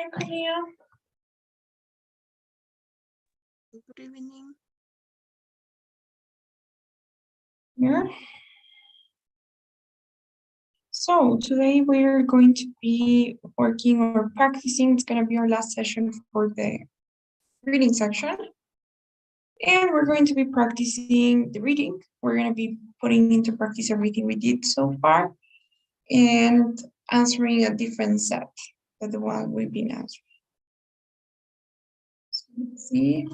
Hi, Clea. Good evening. Yeah. So today we're going to be working or practicing. It's going to be our last session for the reading section. And we're going to be practicing the reading. We're going to be putting into practice everything we did so far and answering a different set than the one we've been answering. So let's see.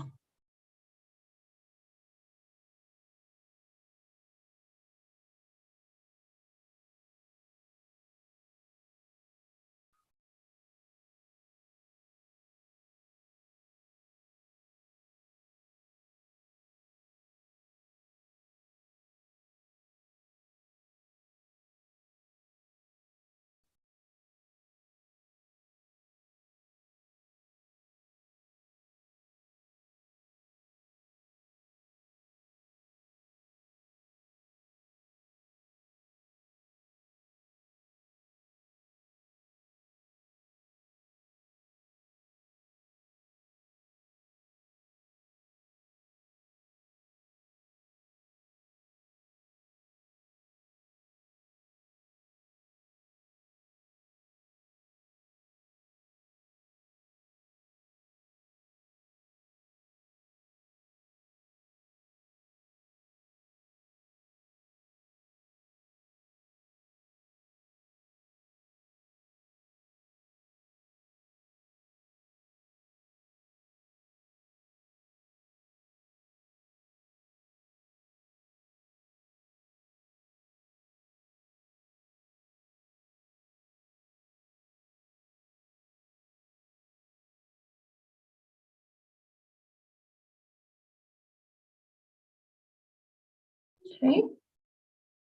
Okay.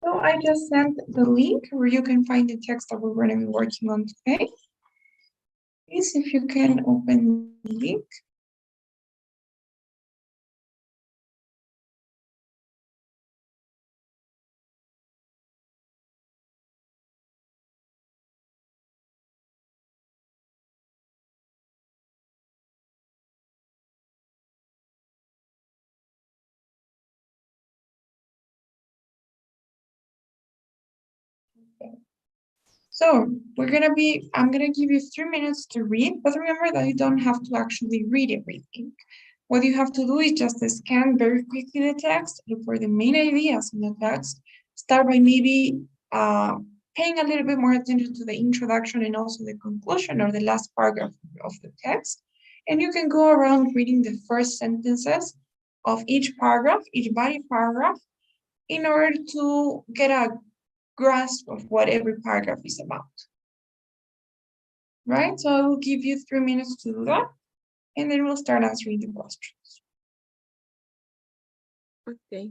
So I just sent the link where you can find the text that we're going to be working on today. Please, if you can open the link. So I'm gonna give you 3 minutes to read, but remember that you don't have to actually read everything. What you have to do is just scan very quickly the text, look for the main ideas in the text, start by maybe paying a little bit more attention to the introduction and also the conclusion or the last paragraph of the text. And you can go around reading the first sentences of each paragraph, each body paragraph, in order to get a grasp of what every paragraph is about. Right? So I will give you 3 minutes to do that, and then we'll start answering the questions. Okay.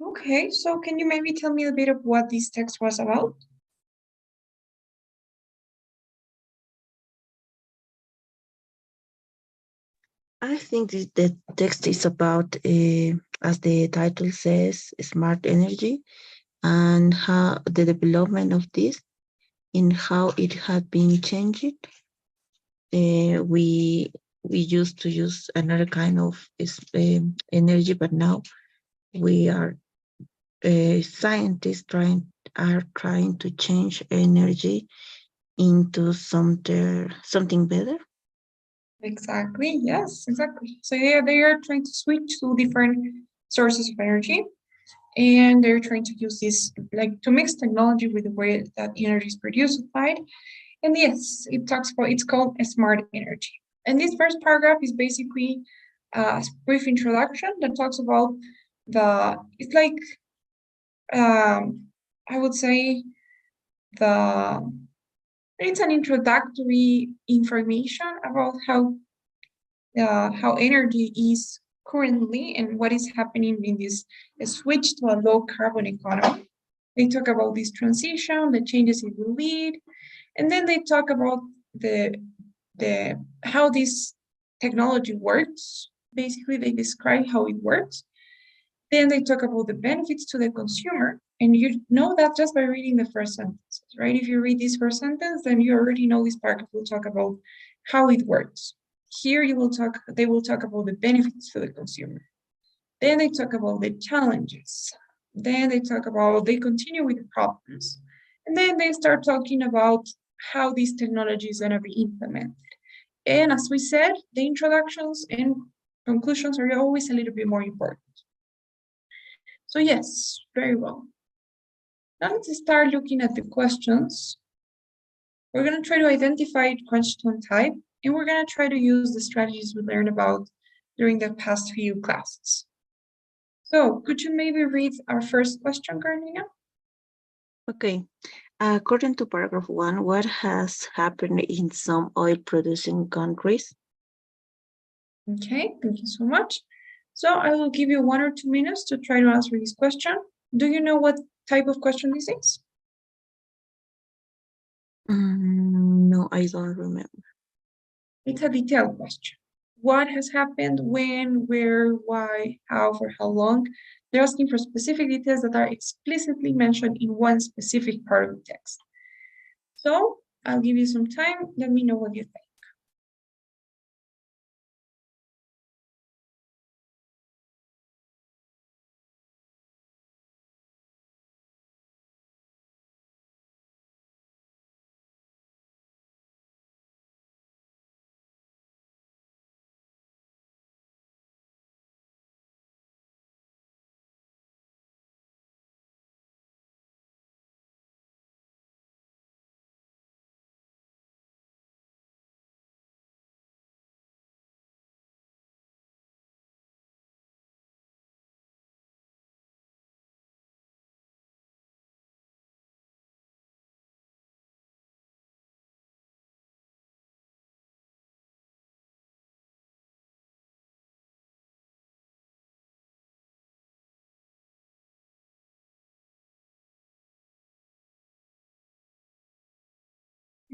Okay, so can you maybe tell me a bit of what this text was about? I think the text is about, as the title says, smart energy and how the development of this and how it had been changed. We used to use another kind of energy, but now we are scientists are trying to change energy into something better. Exactly, yes, exactly. So yeah, they are trying to switch to different sources of energy, and they're trying to use this like to mix technology with the way that energy is produced applied. And yes, it talks about it's called a smart energy. And this first paragraph is basically a brief introduction that talks about it's like I would say the it's an introductory information about how energy is currently and what is happening in this switch to a low carbon economy. They talk about this transition, the changes it will lead, and then they talk about the how this technology works. Basically, they describe how it works. Then they talk about the benefits to the consumer, and you know that just by reading the first sentence, right? If you read this first sentence, then you already know this paragraph will talk about how it works. Here they will talk about the benefits to the consumer. Then they talk about the challenges. Then they continue with the problems. And then they start talking about how this technology is going to be implemented. And as we said, the introductions and conclusions are always a little bit more important. So yes, very well. Now let's start looking at the questions. We're going to try to identify question type, and we're going to try to use the strategies we learned about during the past few classes. So could you maybe read our first question, Carolina? Okay. According to paragraph 1, what has happened in some oil producing countries? Okay, thank you so much. So I will give you 1 or 2 minutes to try to answer this question. Do you know what type of question this is? No, I don't remember. It's a detailed question. What has happened, when, where, why, how, for how long? They're asking for specific details that are explicitly mentioned in one specific part of the text. So I'll give you some time. Let me know what you think.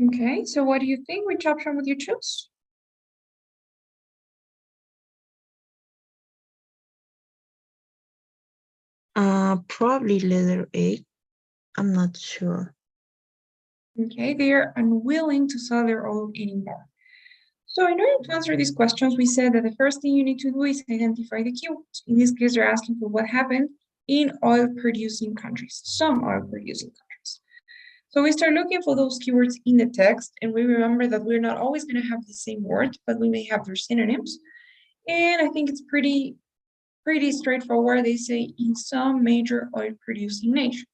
Okay, so what do you think? Which option would you choose? Probably letter A. I'm not sure. Okay, they are unwilling to sell their oil anymore. So in order to answer these questions, we said that the first thing you need to do is identify the keywords. In this case, they're asking for what happened in oil-producing countries, some oil-producing countries. So we start looking for those keywords in the text, and we remember that we're not always going to have the same word, but we may have their synonyms. And I think it's pretty straightforward. They say in some major oil-producing nations.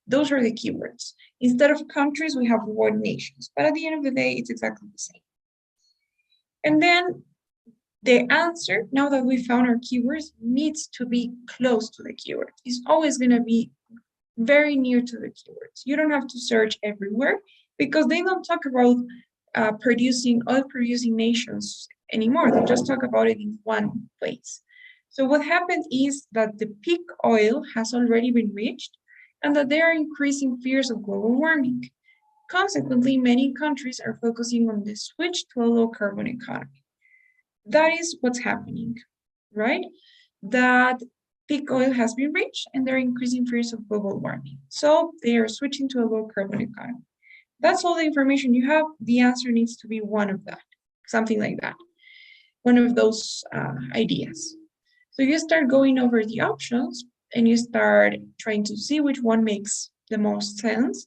Those are the keywords. Instead of countries, we have the word nations. But at the end of the day, it's exactly the same. And then the answer, now that we found our keywords, needs to be close to the keyword. It's always going to be very near to the keywords. You don't have to search everywhere because they don't talk about oil producing nations anymore. They just talk about it in one place. So what happened is that the peak oil has already been reached and that there are increasing fears of global warming. Consequently, many countries are focusing on the switch to a low carbon economy. That is what's happening, right? That peak oil has been reached and there are increasing fears of global warming. So they are switching to a low carbon economy. That's all the information you have. The answer needs to be one of that, something like that, one of those ideas. So you start going over the options and you start trying to see which one makes the most sense.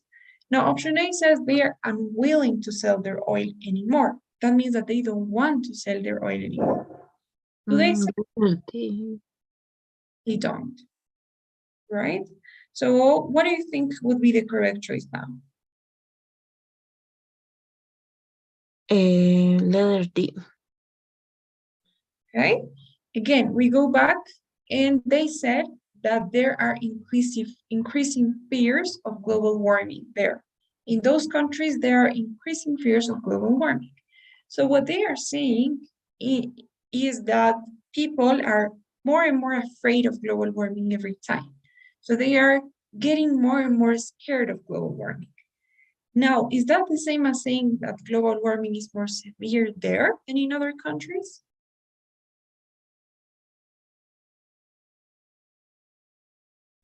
Now, option A says they are unwilling to sell their oil anymore. That means that they don't want to sell their oil anymore. Do they say they don't? Right? So what do you think would be the correct choice now? Letter D. Okay. Again, we go back and they said that there are increasing fears of global warming there. In those countries, there are increasing fears of global warming. So what they are saying is that people are more and more afraid of global warming every time. So they are getting more and more scared of global warming. Now, is that the same as saying that global warming is more severe there than in other countries?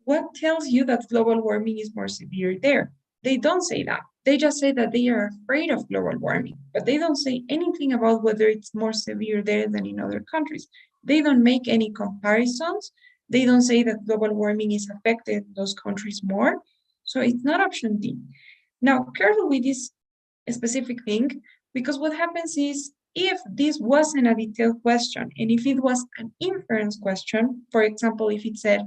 What tells you that global warming is more severe there? They don't say that. They just say that they are afraid of global warming, but they don't say anything about whether it's more severe there than in other countries. They don't make any comparisons. They don't say that global warming is affected those countries more. So it's not option D. Now, careful with this specific thing, because what happens is if this wasn't a detailed question and if it was an inference question, for example, if it said,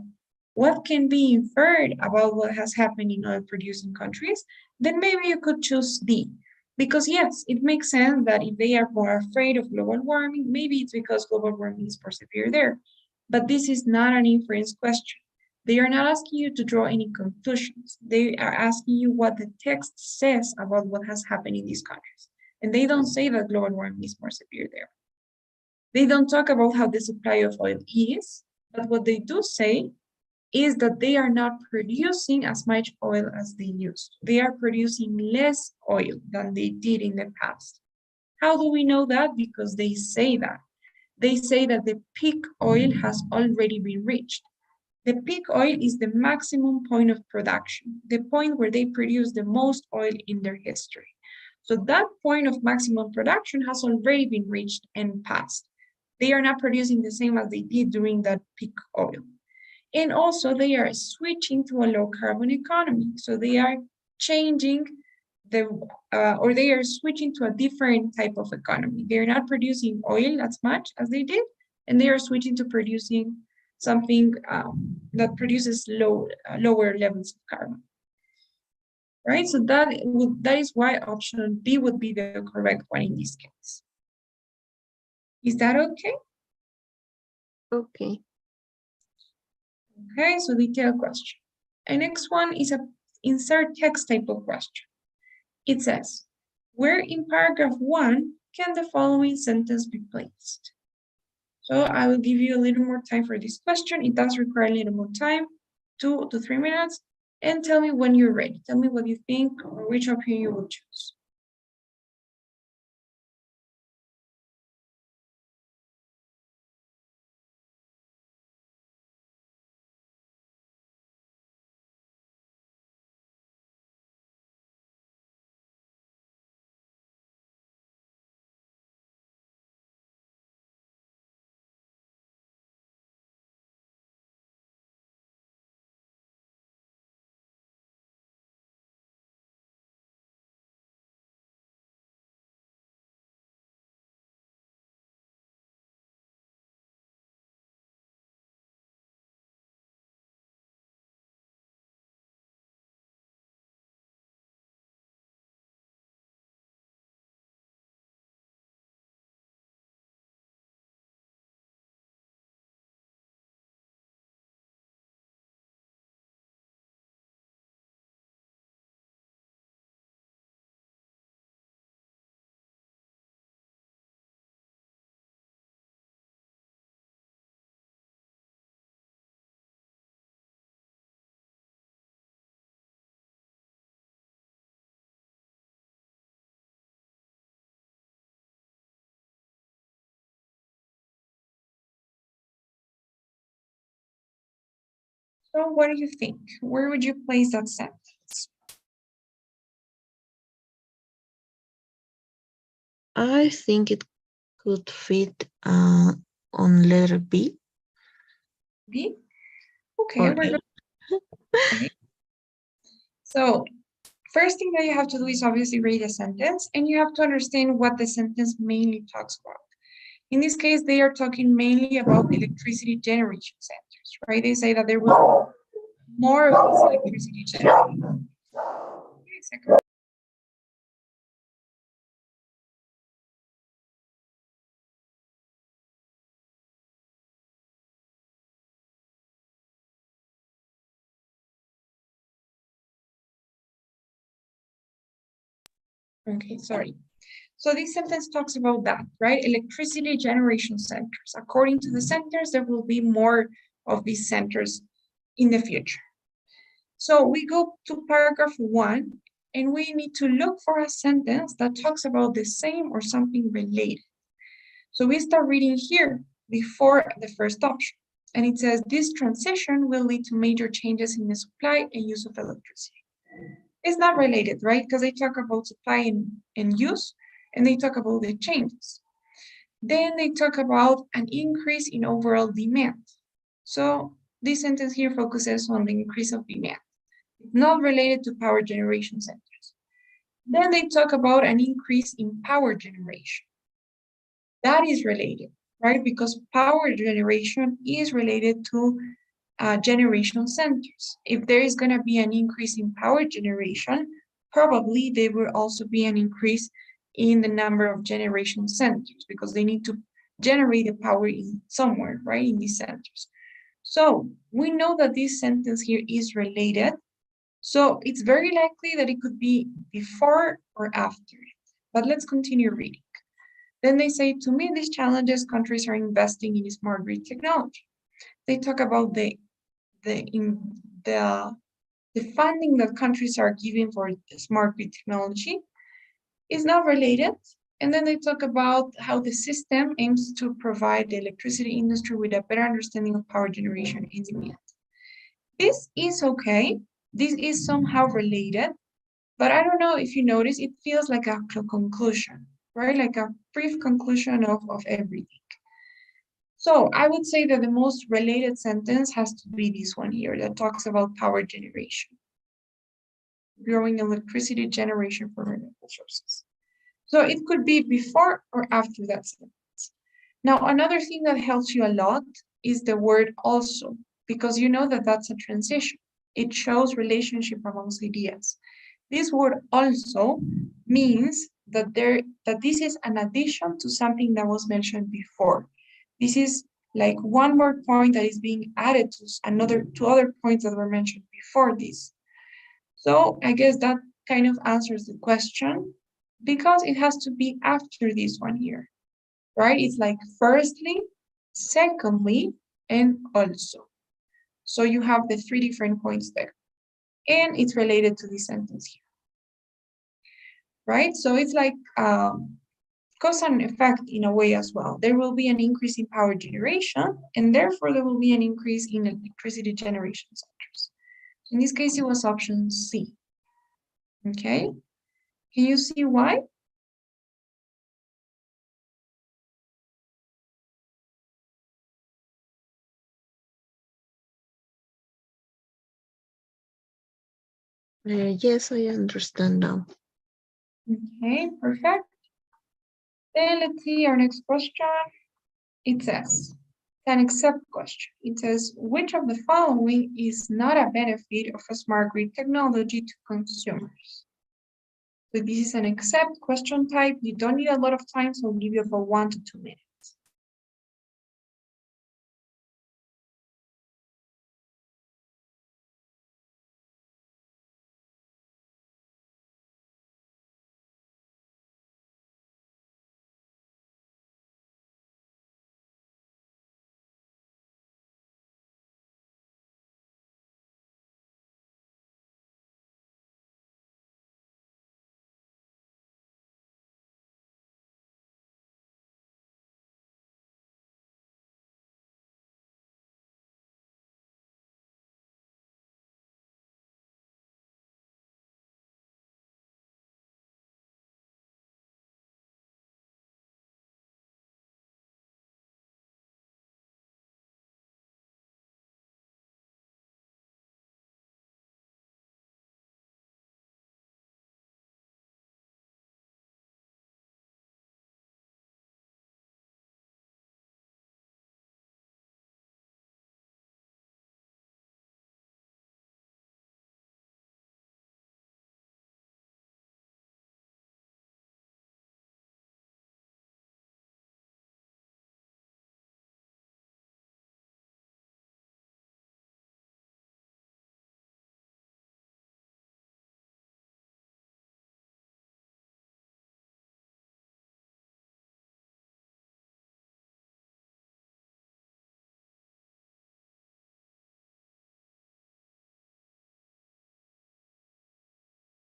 what can be inferred about what has happened in oil producing countries, then maybe you could choose D. Because yes, it makes sense that if they are more afraid of global warming, maybe it's because global warming is more severe there. But this is not an inference question. They are not asking you to draw any conclusions. They are asking you what the text says about what has happened in these countries. And they don't say that global warming is more severe there. They don't talk about how the supply of oil is, but what they do say is that they are not producing as much oil as they used. They are producing less oil than they did in the past. How do we know that? Because they say that. They say that the peak oil has already been reached. The peak oil is the maximum point of production, the point where they produce the most oil in their history. So that point of maximum production has already been reached and passed. They are not producing the same as they did during that peak oil. And also they are switching to a low carbon economy. So they are changing or they are switching to a different type of economy. They're not producing oil as much as they did, and they are switching to producing something that produces lower levels of carbon. Right, so that is why option B would be the correct one in this case. Is that okay? Okay. Okay, so detailed question. And next one is a insert text type of question. It says, where in paragraph 1 can the following sentence be placed? So I will give you a little more time for this question. It does require a little more time, 2 to 3 minutes, and tell me when you're ready. Tell me what you think or which option you will choose. So what do you think? Where would you place that sentence? I think it could fit on letter B. B? Okay, Or we're good. Okay. So first thing that you have to do is obviously read a sentence, and you have to understand what the sentence mainly talks about. In this case, they are talking mainly about electricity generation centers, right? They say that there will be more of this electricity generation. Wait a second. Okay, sorry. So this sentence talks about that, right? Electricity generation centers. According to the centers, there will be more of these centers in the future. So we go to paragraph 1, and we need to look for a sentence that talks about the same or something related. So we start reading here before the first option. And it says, this transition will lead to major changes in the supply and use of electricity. It's not related, right? Because they talk about supply and use, and they talk about the changes. Then they talk about an increase in overall demand. So this sentence here focuses on the increase of demand. It's not related to power generation centers. Then they talk about an increase in power generation. That is related, right? Because power generation is related to generation centers. If there is going to be an increase in power generation, probably there will also be an increase in the number of generation centers because they need to generate the power in somewhere, right, in these centers. So we know that this sentence here is related. So it's very likely that it could be before or after. But let's continue reading. Then they say, to meet these challenges, countries are investing in smart grid technology. They talk about the funding that countries are giving for smart grid technology is not related. And then they talk about how the system aims to provide the electricity industry with a better understanding of power generation and demand. This is okay. This is somehow related, but I don't know if you notice, it feels like a conclusion, right? Like a brief conclusion of everything. So I would say that the most related sentence has to be this one here that talks about power generation, growing electricity generation from renewable sources. So it could be before or after that sentence. Now, another thing that helps you a lot is the word also, because you know that that's a transition. It shows relationship amongst ideas. This word also means that this is an addition to something that was mentioned before. This is like one more point that is being added to other points that were mentioned before this. So I guess that kind of answers the question because it has to be after this one here, right? It's like firstly, secondly, and also. So you have the 3 different points there. And it's related to this sentence here, right? So it's like cause and effect in a way as well. There will be an increase in power generation, and therefore there will be an increase in electricity generation centers. In this case, it was option C. Okay, can you see why? Yes, I understand now. Okay, perfect. Then let's see our next question. It says, an accept question. It says, which of the following is not a benefit of a smart grid technology to consumers? So this is an accept question type. You don't need a lot of time, so I'll give you about 1 to 2 minutes.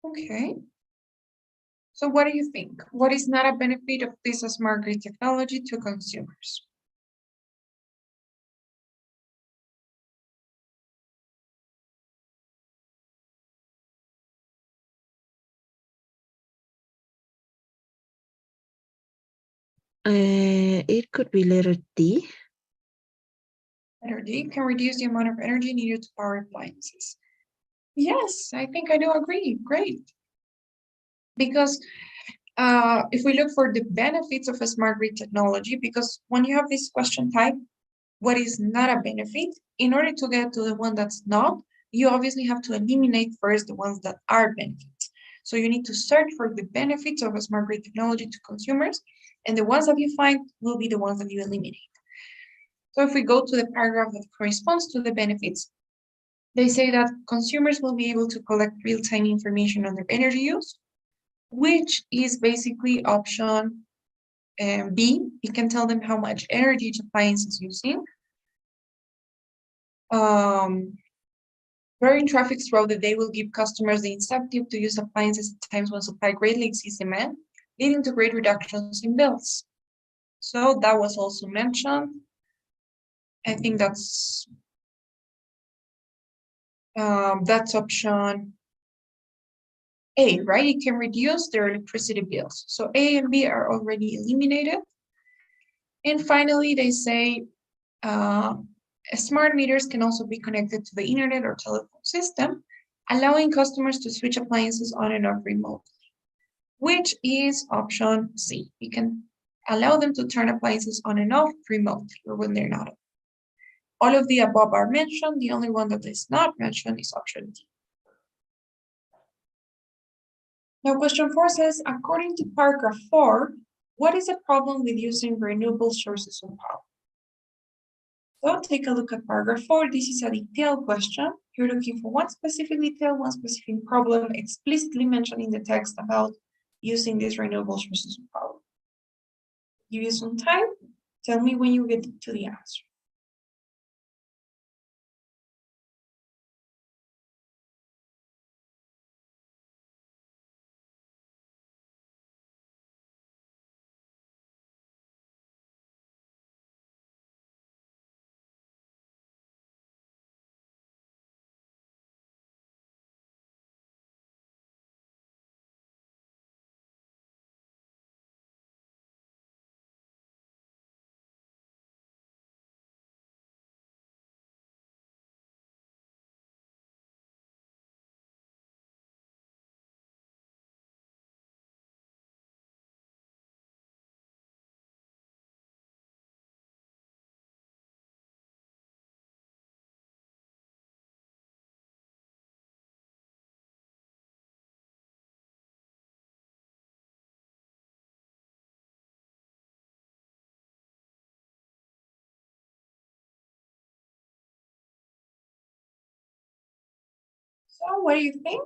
Okay. So what do you think? What is not a benefit of this smart grid technology to consumers? It could be letter D. Energy can reduce the amount of energy needed to power appliances. Yes, I think I do agree. Great. Because if we look for the benefits of a smart grid technology, because when you have this question type, what is not a benefit, in order to get to the one that's not, you obviously have to eliminate first the ones that are benefits. So you need to search for the benefits of a smart grid technology to consumers, and the ones that you find will be the ones that you eliminate. So if we go to the paragraph that corresponds to the benefits, they say that consumers will be able to collect real-time information on their energy use, which is basically option B. It can tell them how much energy each appliance is using. Varying traffic throughout the day will give customers the incentive to use appliances at times when supply greatly exceeds demand, leading to great reductions in bills. So that was also mentioned. I think that's option A, right? It can reduce their electricity bills. So A and B are already eliminated. And finally, they say smart meters can also be connected to the internet or telephone system, allowing customers to switch appliances on and off remotely, which is option C. You can allow them to turn appliances on and off remotely or when they're not on. All of the above are mentioned. The only one that is not mentioned is option D. Now, question 4 says, according to paragraph 4, what is the problem with using renewable sources of power? So take a look at paragraph 4. This is a detailed question. You're looking for one specific detail, one specific problem explicitly mentioned in the text about using these renewable sources of power. Give you some time. Tell me when you get to the answer. So what do you think?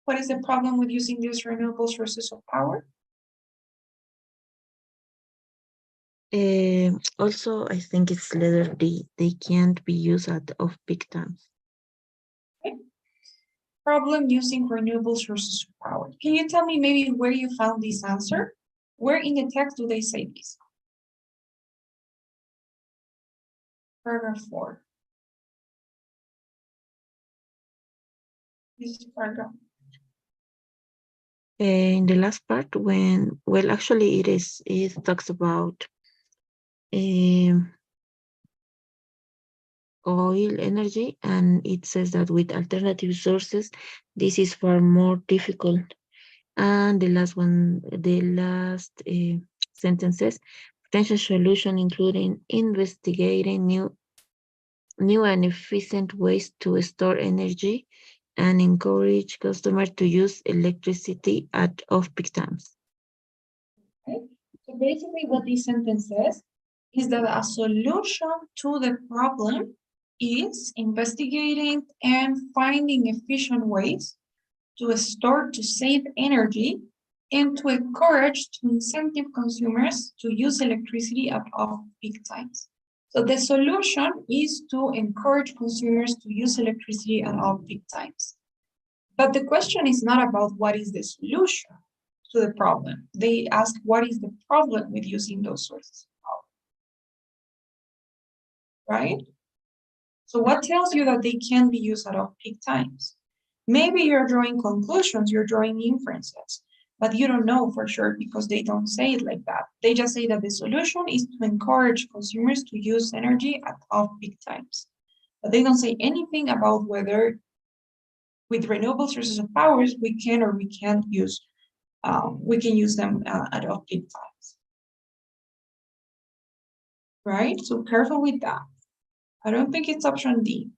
What is the problem with using these renewable sources of power? Also, I think it's letter D. They can't be used at off-peak times. Okay. Problem using renewable sources of power. Can you tell me maybe where you found this answer? Where in the text do they say this? Paragraph 4. This is paragraph. In the last part, well, actually, it talks about oil energy, and it says that with alternative sources, this is far more difficult. And the last sentences, potential solution including investigating new and efficient ways to store energy and encourage customers to use electricity at off-peak times. Okay. So basically what this sentence says is that a solution to the problem is investigating and finding efficient ways to store, to save energy, and to encourage, to incentive consumers to use electricity at off-peak times. So the solution is to encourage consumers to use electricity at off-peak times. But the question is not about what is the solution to the problem. They ask what is the problem with using those sources of power, right? So what tells you that they can be used at off-peak times? Maybe you're drawing conclusions, you're drawing inferences, but you don't know for sure because they don't say it like that. They just say that the solution is to encourage consumers to use energy at off-peak times. But they don't say anything about whether with renewable sources of powers we can or we can't use, we can use them at off-peak times. Right? So careful with that. I don't think it's option D.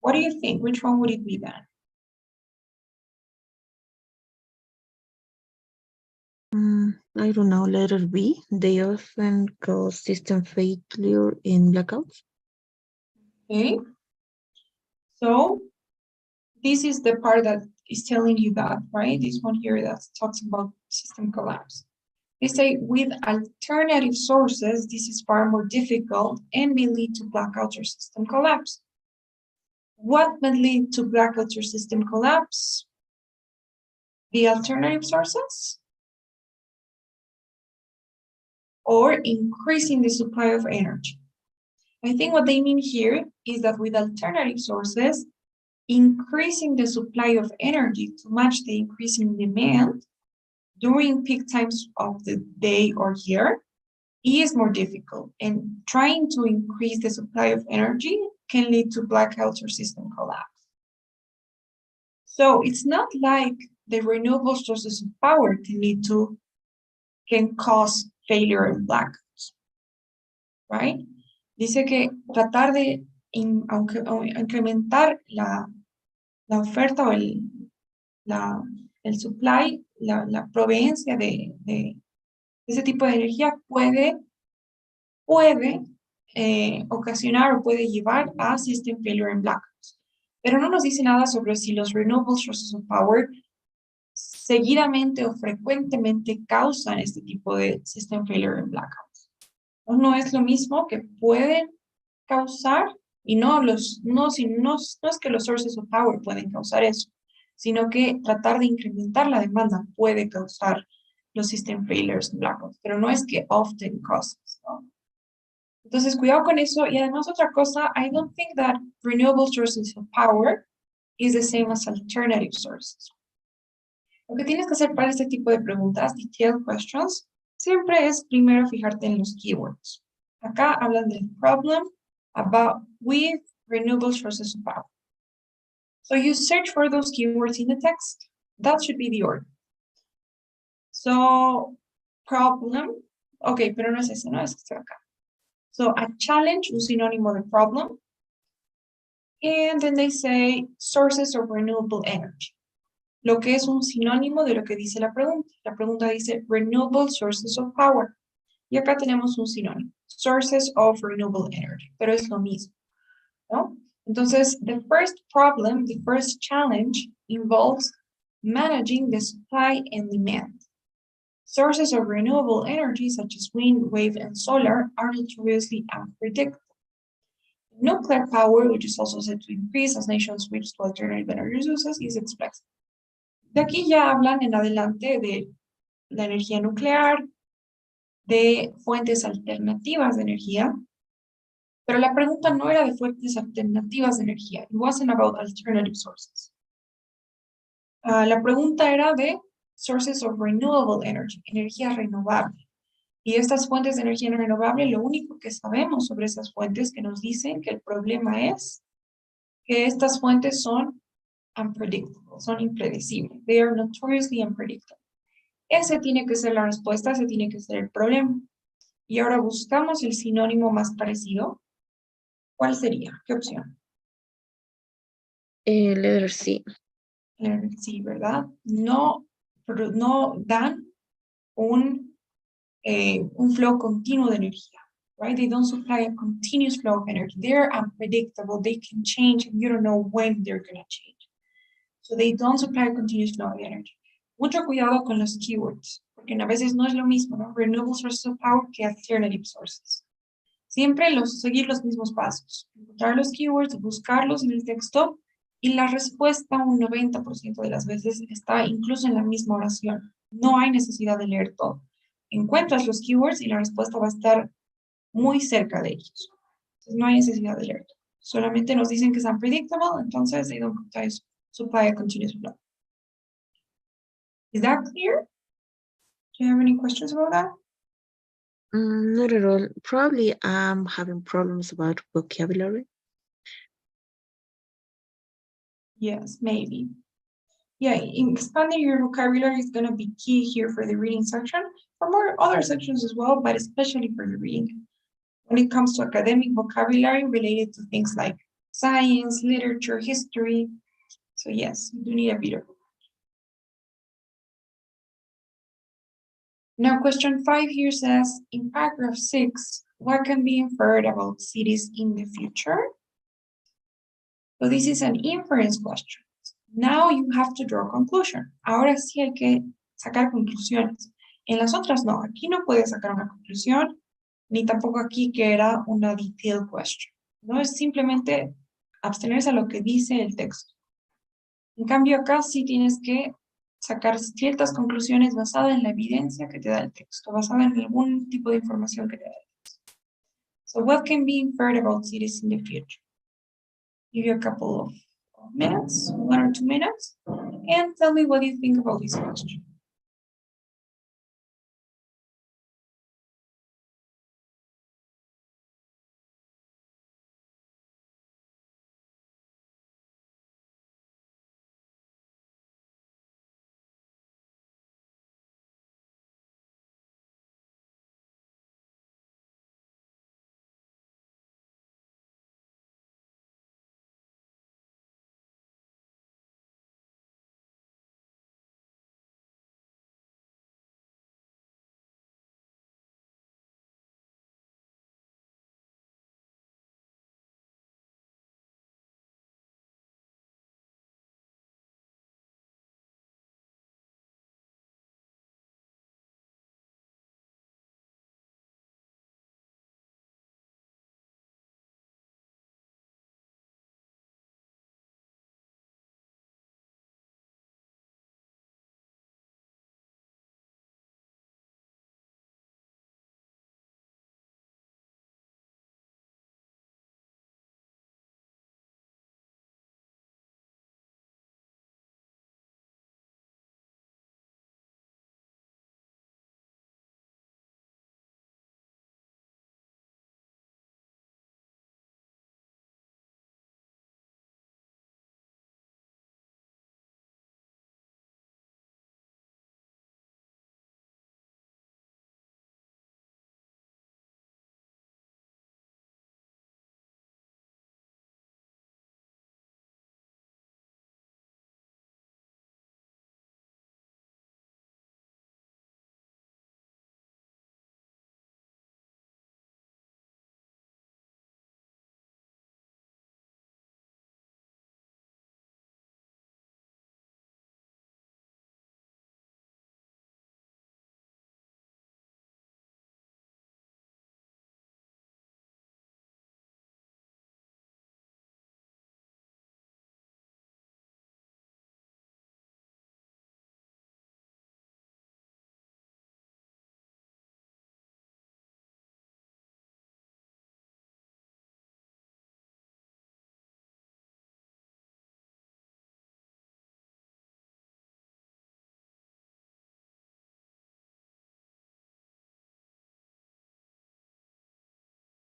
What do you think? Which one would it be then? I don't know, letter B. They often cause system failure in blackouts. Okay. So this is the part that is telling you that, right? This one here that talks about system collapse. They say with alternative sources, this is far more difficult and may lead to blackouts or system collapse. What may lead to blackouts or system collapse? The alternative sources? Or increasing the supply of energy. I think what they mean here is that with alternative sources, increasing the supply of energy to match the increasing demand during peak times of the day or year is more difficult, and trying to increase the supply of energy can lead to blackouts or system collapse. So it's not like the renewable sources of power can cause failure and blackouts, right? Dice que tratar de incrementar la oferta o el supply, la proveniencia de ese tipo de energía puede ocasionar o puede llevar a system failure and blackouts. Pero no nos dice nada sobre si los renewable sources of power seguidamente o frecuentemente causan este tipo de system failure and blackouts. No es lo mismo que pueden causar, y no es que los sources of power pueden causar eso, sino que tratar de incrementar la demanda puede causar los system failures and blackouts, pero no es que often causes, ¿no? Entonces, cuidado con eso. Y además, otra cosa, I don't think that renewable sources of power is the same as alternative sources. Lo que tienes que hacer para este tipo de preguntas, detailed questions, siempre es primero fijarte en los keywords. Acá hablan del problem with renewable sources of power. So you search for those keywords in the text. That should be the order. So, problem. Ok, pero no es ese, no es este acá. So a challenge, un sinónimo de problem. And then they say sources of renewable energy. Lo que es un sinónimo de lo que dice la pregunta. La pregunta dice renewable sources of power. Y acá tenemos un sinónimo, sources of renewable energy, pero es lo mismo, ¿no? Entonces, the first problem, the first challenge involves managing the supply and demand. Sources of renewable energy, such as wind, wave, and solar, are notoriously unpredictable. Nuclear power, which is also said to increase as nations switch to alternative energy sources, is expected. De aquí ya hablan en adelante de la energía nuclear, de fuentes alternativas de energía, pero la pregunta no era de fuentes alternativas de energía. It wasn't about alternative sources. La pregunta era de sources of renewable energy, energía renovable. Y estas fuentes de energía renovable, lo único que sabemos sobre esas fuentes que nos dicen que el problema es que estas fuentes son unpredictable, son impredecibles. They are notoriously unpredictable. Ese tiene que ser la respuesta, ese tiene que ser el problema. Y ahora buscamos el sinónimo más parecido. ¿Cuál sería? ¿Qué opción? Letter C. Sí, ¿verdad? No dan un flow continuo de energía, right? They don't supply a continuous flow of energy. They're unpredictable. They can change and you don't know when they're going to change. So they don't supply a continuous flow of energy. Mucho cuidado con los keywords, porque a veces no es lo mismo, ¿no? Renewable sources of power que alternative sources. Siempre seguir los mismos pasos. Encontrar los keywords, buscarlos en el texto Y la respuesta un 90% de las veces está incluso en la misma oración. No hay necesidad de leer todo. Encuentras los keywords y la respuesta va a estar muy cerca de ellos. Entonces no hay necesidad de leer todo. Solamente nos dicen que es unpredictable, entonces they don't supply a continuous flow. Is that clear? Do you have any questions about that? Not at all. Probably I'm having problems about vocabulary. Yes, maybe. Yeah, expanding your vocabulary is going to be key here for the reading section, for more other sections as well, but especially for the reading. When it comes to academic vocabulary related to things like science, literature, history. So yes, you do need a bit of. Now, question 5 here says, in paragraph 6, what can be inferred about cities in the future? So this is an inference question. Now you have to draw a conclusion. Ahora sí hay que sacar conclusiones. En las otras no, aquí no puedes sacar una conclusión, ni tampoco aquí que era una detailed question. No es simplemente abstenerse a lo que dice el texto. En cambio acá sí tienes que sacar ciertas conclusiones basadas en la evidencia que te da el texto, basada en algún tipo de información que te da el texto. So what can be inferred about cities in the future? Give you a couple of minutes, 1 or 2 minutes, and tell me what you think about this question.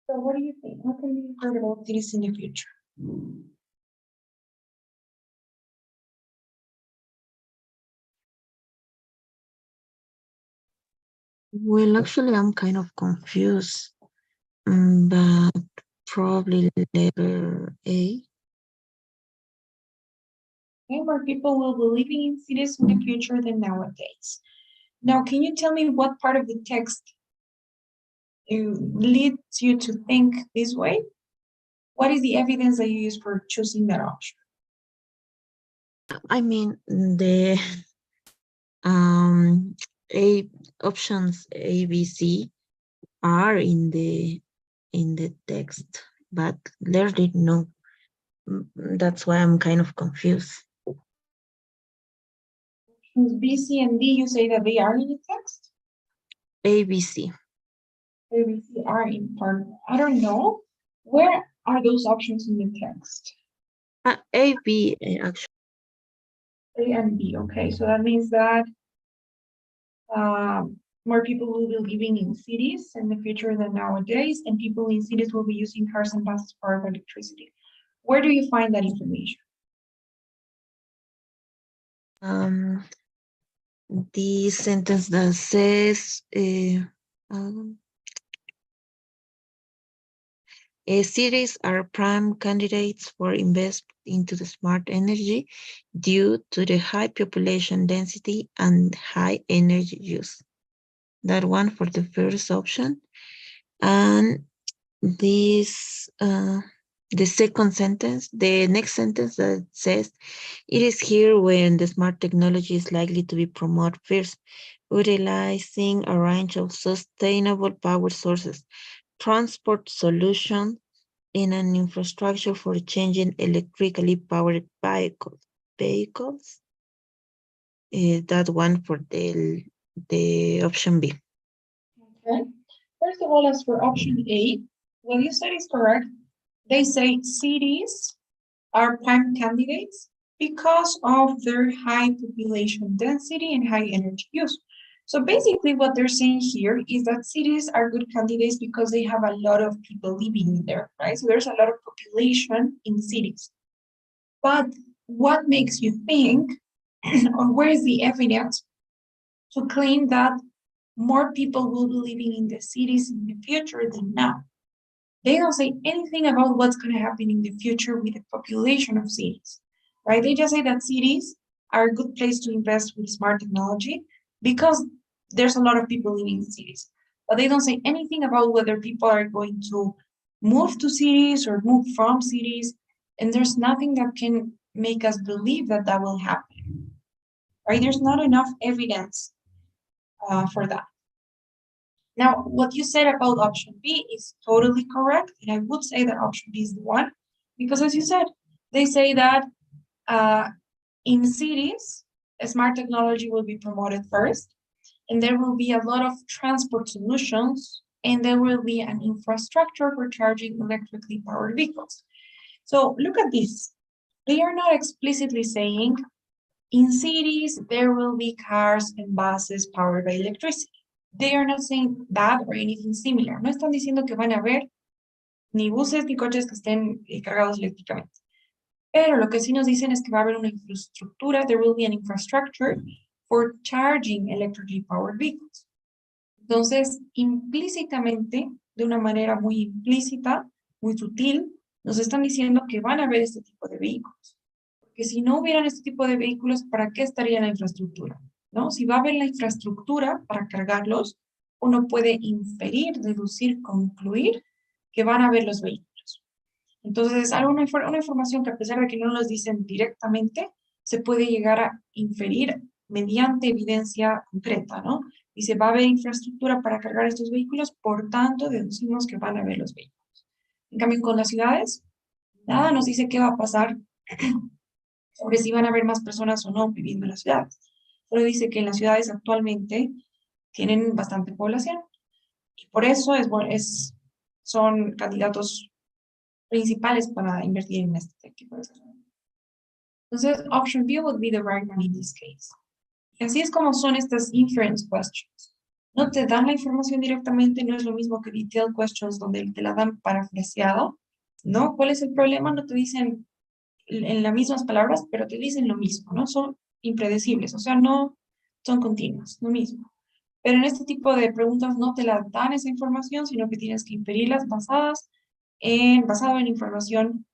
So what do you think? What can be inferred about cities in the future? Well, actually, I'm kind of confused, but probably letter A. Okay, more people will be living in cities in the future than nowadays. Now, can you tell me what part of the text leads you to think this way? What is the evidence that you use for choosing that option? I mean, the um, A options A, B, C are in the text, but letter D no. That's why I'm kind of confused. B, C, and D, you say that they are in the text? A, B, C. A, B, C are in part. I don't know. Where are those options in the text? A, B, actually. A and B, okay. So that means that more people will be living in cities in the future than nowadays, and people in cities will be using cars and buses for electricity. Where do you find that information? The sentence that says um, cities are prime candidates for invest into the smart energy due to the high population density and high energy use. That one for the first option. And this, the second sentence, the next sentence that says, it is here when the smart technology is likely to be promoted first, utilizing a range of sustainable power sources, transport solutions, in an infrastructure for changing electrically powered vehicles. That one for the option B. Okay. First of all, as for option A, what you said is correct. They say cities are prime candidates because of their high population density and high energy use. So basically what they're saying here is that cities are good candidates because they have a lot of people living in there, right? So there's a lot of population in cities. But what makes you think, or where is the evidence to claim that more people will be living in the cities in the future than now? They don't say anything about what's going to happen in the future with the population of cities, right? They just say that cities are a good place to invest with smart technology because there's a lot of people living in cities. But they don't say anything about whether people are going to move to cities or move from cities. And there's nothing that can make us believe that that will happen, right? There's not enough evidence for that. Now, what you said about option B is totally correct, and I would say that option B is the one, because as you said, they say that in cities, smart technology will be promoted first, and there will be a lot of transport solutions, and there will be an infrastructure for charging electrically powered vehicles. So look at this. They are not explicitly saying in cities, there will be cars and buses powered by electricity. They are not saying that or anything similar. No están diciendo que van a haber ni buses ni coches que estén cargados eléctricamente. Pero lo que sí nos dicen es que va a haber una infraestructura, there will be an infrastructure for charging electrically powered vehicles. Entonces, implícitamente, de una manera muy implícita, muy sutil, nos están diciendo que van a haber este tipo de vehículos. Porque si no hubieran este tipo de vehículos, ¿para qué estaría la infraestructura? ¿No? Si va a haber la infraestructura para cargarlos, uno puede inferir, deducir, concluir que van a haber los vehículos. Entonces, es algo, una información que a pesar de que no nos dicen directamente, se puede llegar a inferir mediante evidencia concreta, ¿no? Dice, va a haber infraestructura para cargar estos vehículos, por tanto, deducimos que van a haber los vehículos. En cambio, con las ciudades, nada nos dice qué va a pasar sobre si van a haber más personas o no viviendo en las ciudades. Solo dice que en las ciudades actualmente tienen bastante población y por eso son candidatos principales para invertir en este tipo de cosas. Entonces, option B would be the right one in this case. Y así es como son estas inference questions. No te dan la información directamente, no es lo mismo que detailed questions donde te la dan parafraseado, ¿no? ¿Cuál es el problema? No te dicen en las mismas palabras, pero te dicen lo mismo, ¿no? Son impredecibles, o sea, no son continuas, lo mismo. Pero en este tipo de preguntas no te la dan esa información, sino que tienes que inferirlas basado en información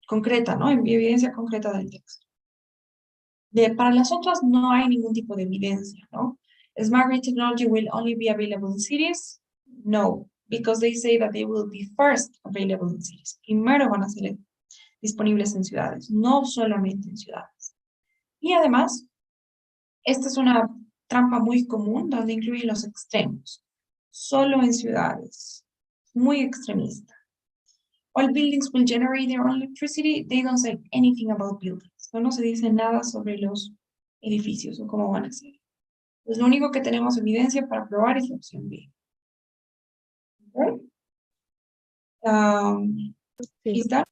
concreta, ¿no? En evidencia concreta del texto. Para las otras no hay ningún tipo de evidencia, ¿no? Smart grid technology will only be available in cities? No, because they say that they will be first available in cities. Primero van a ser disponibles en ciudades, no solamente en ciudades. Y además, esta es una trampa muy común donde incluye los extremos. Solo en ciudades. Muy extremista. All buildings will generate their own electricity. They don't say anything about buildings. No se dice nada sobre los edificios o cómo van a ser. Pues lo único que tenemos evidencia para probar es la opción B. Okay. Sí. Is that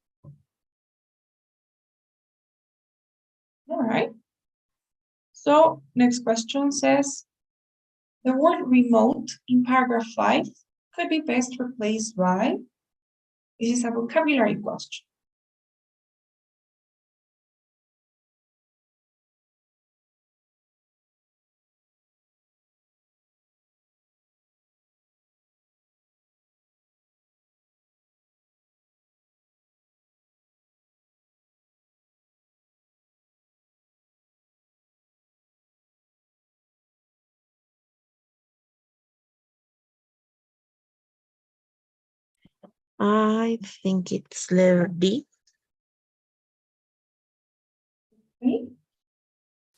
all right? So next question says, the word remote in paragraph 5 could be best replaced by, this is a vocabulary question. I think it's letter D. Okay.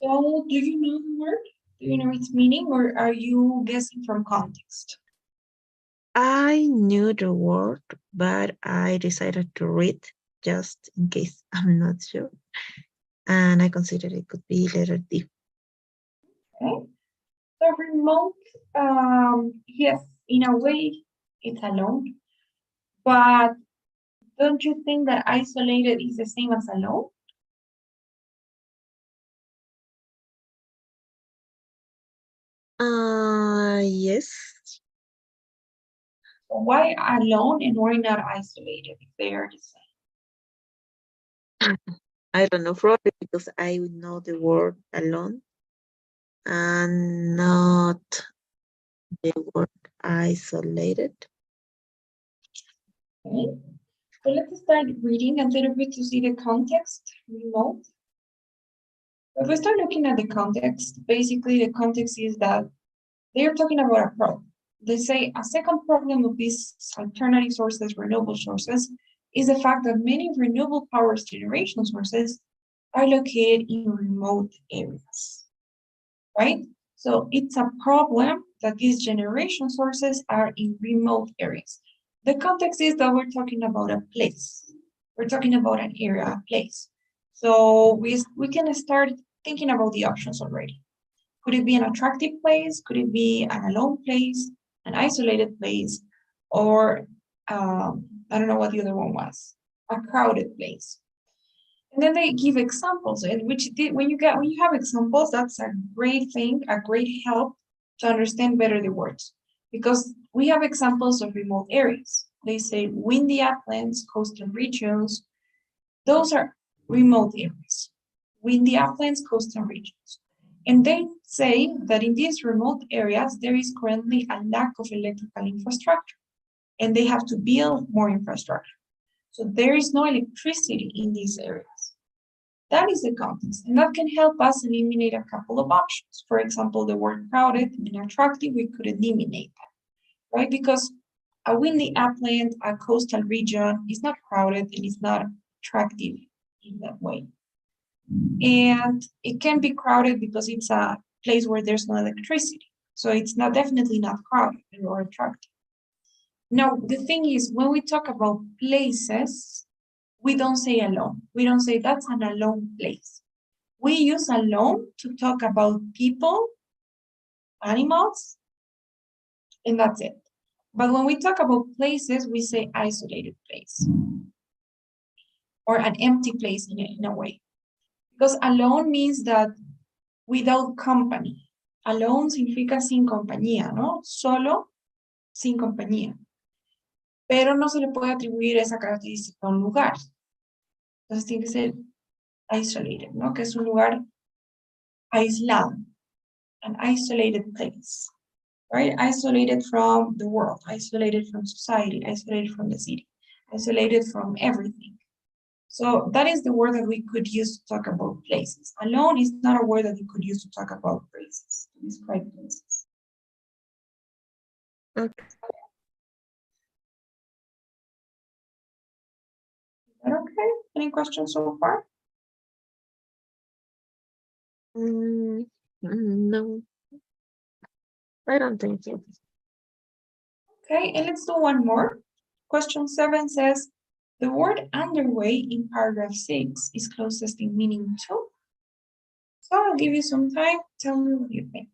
So do you know the word? Do you know its meaning, or are you guessing from context? I knew the word, but I decided to read just in case I'm not sure. And I consider it could be letter D. Okay. So remote, yes, in a way, it's alone. But don't you think that isolated is the same as alone? Yes. So why alone and why not isolated if they are the same? I don't know, probably because I know the word alone and not the word isolated. Okay. So let's start reading a little bit to see the context, remote. If we start looking at the context, basically the context is that they're talking about a problem. They say a second problem of these alternative sources, renewable sources, is the fact that many renewable power generation sources are located in remote areas, right? So it's a problem that these generation sources are in remote areas. The context is that we're talking about a place. We're talking about an area, a place. So we can start thinking about the options already. Could it be an attractive place? Could it be an alone place, an isolated place, or I don't know what the other one was, a crowded place? And then they give examples, and when you have examples, that's a great thing, a great help to understand better the words, because we have examples of remote areas. They say windy uplands, coastal regions. Those are remote areas. Windy uplands, coastal regions. And they say that in these remote areas, there is currently a lack of electrical infrastructure, and they have to build more infrastructure. So there is no electricity in these areas. That is the context, and that can help us eliminate a couple of options. For example, the word crowded and attractive, we could eliminate that, right? Because a windy upland, a coastal region is not crowded and is not attractive in that way. And it can be crowded because it's a place where there's no electricity. So it's not definitely not crowded or attractive. Now, the thing is, when we talk about places, we don't say alone. We don't say that's an alone place. We use alone to talk about people, animals, and that's it. But when we talk about places, we say isolated place or an empty place in a way. Because alone means that without company. Alone significa sin compañía, ¿no? Solo, sin compañía. Pero no se le puede atribuir esa característica a un lugar. Entonces tiene que ser isolated, ¿no? Que es un lugar aislado. An isolated place, right? Isolated from the world, isolated from society, isolated from the city, isolated from everything. So that is the word that we could use to talk about places. Alone is not a word that we could use to talk about places, to describe places. Okay. Is that okay? Any questions so far? No, I don't think so. Okay, and let's do one more. Question 7 says, The word underway in paragraph 6 is closest in meaning to. So I'll give you some time. Tell me what you think.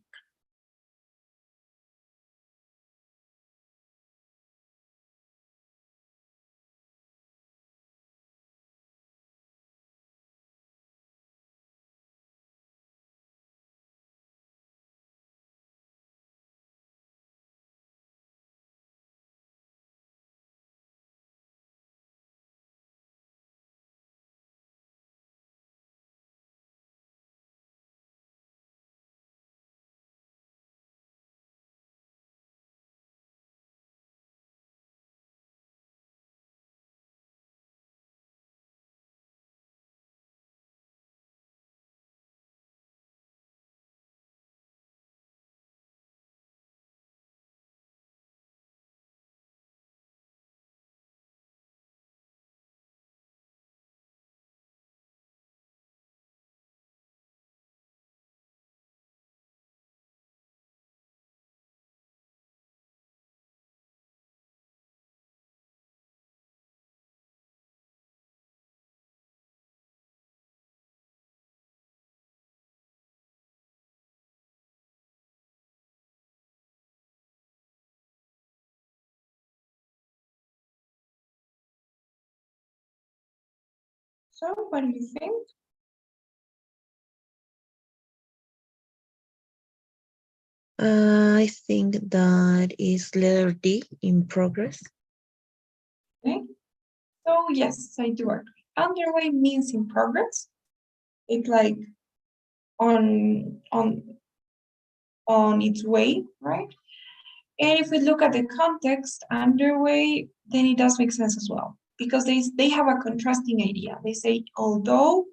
So what do you think? I think that is letter D in progress. Okay. So yes, I do agree. Underway means in progress. It's like on its way, right? And if we look at the context, underway, then it does make sense as well. Because they have a contrasting idea. They say, although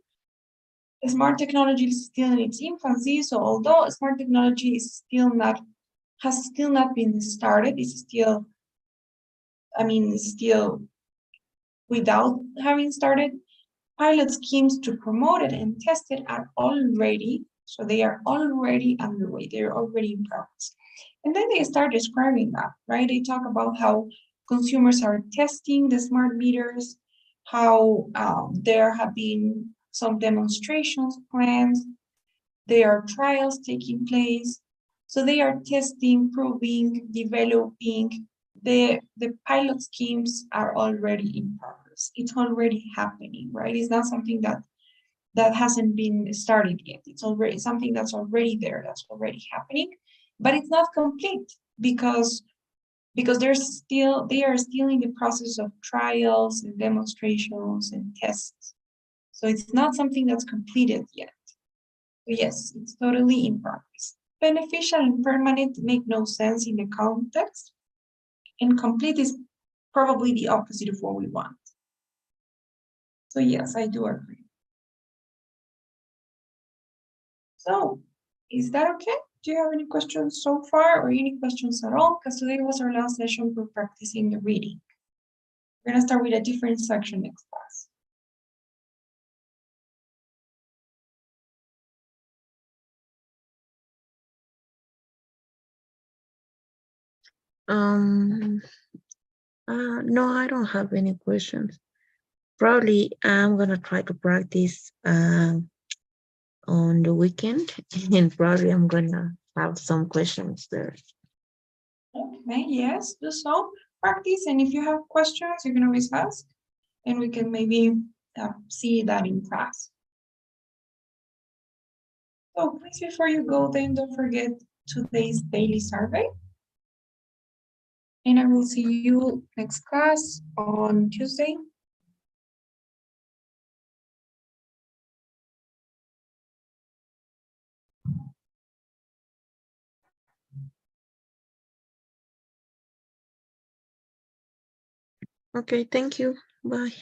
smart technology is still in its infancy, so although smart technology is has still not been started, it's still, still without having started, pilot schemes to promote it and test it are already, so they are already underway, they're already in progress. And then they start describing that, right? They talk about how consumers are testing the smart meters, how there have been some demonstrations plans, there are trials taking place. So they are testing, proving, developing. The pilot schemes are already in progress. It's already happening, right? It's not something that hasn't been started yet. It's already something that's already there, that's already happening, but it's not complete because they are still in the process of trials and demonstrations and tests. So it's not something that's completed yet. Yes, it's totally in progress. Beneficial and permanent make no sense in the context, and complete is probably the opposite of what we want. So yes, I do agree. So is that okay? Do you have any questions so far or any questions at all? Because today was our last session for practicing the reading. We're gonna start with a different section next class. No, I don't have any questions. Probably I'm gonna try to practice on the weekend, and probably I'm gonna have some questions there. Okay, yes, do so. Practice, and if you have questions, you can always ask, and we can maybe see that in class. So please, before you go, then don't forget today's daily survey. And I will see you next class on Tuesday. Okay, thank you. Bye.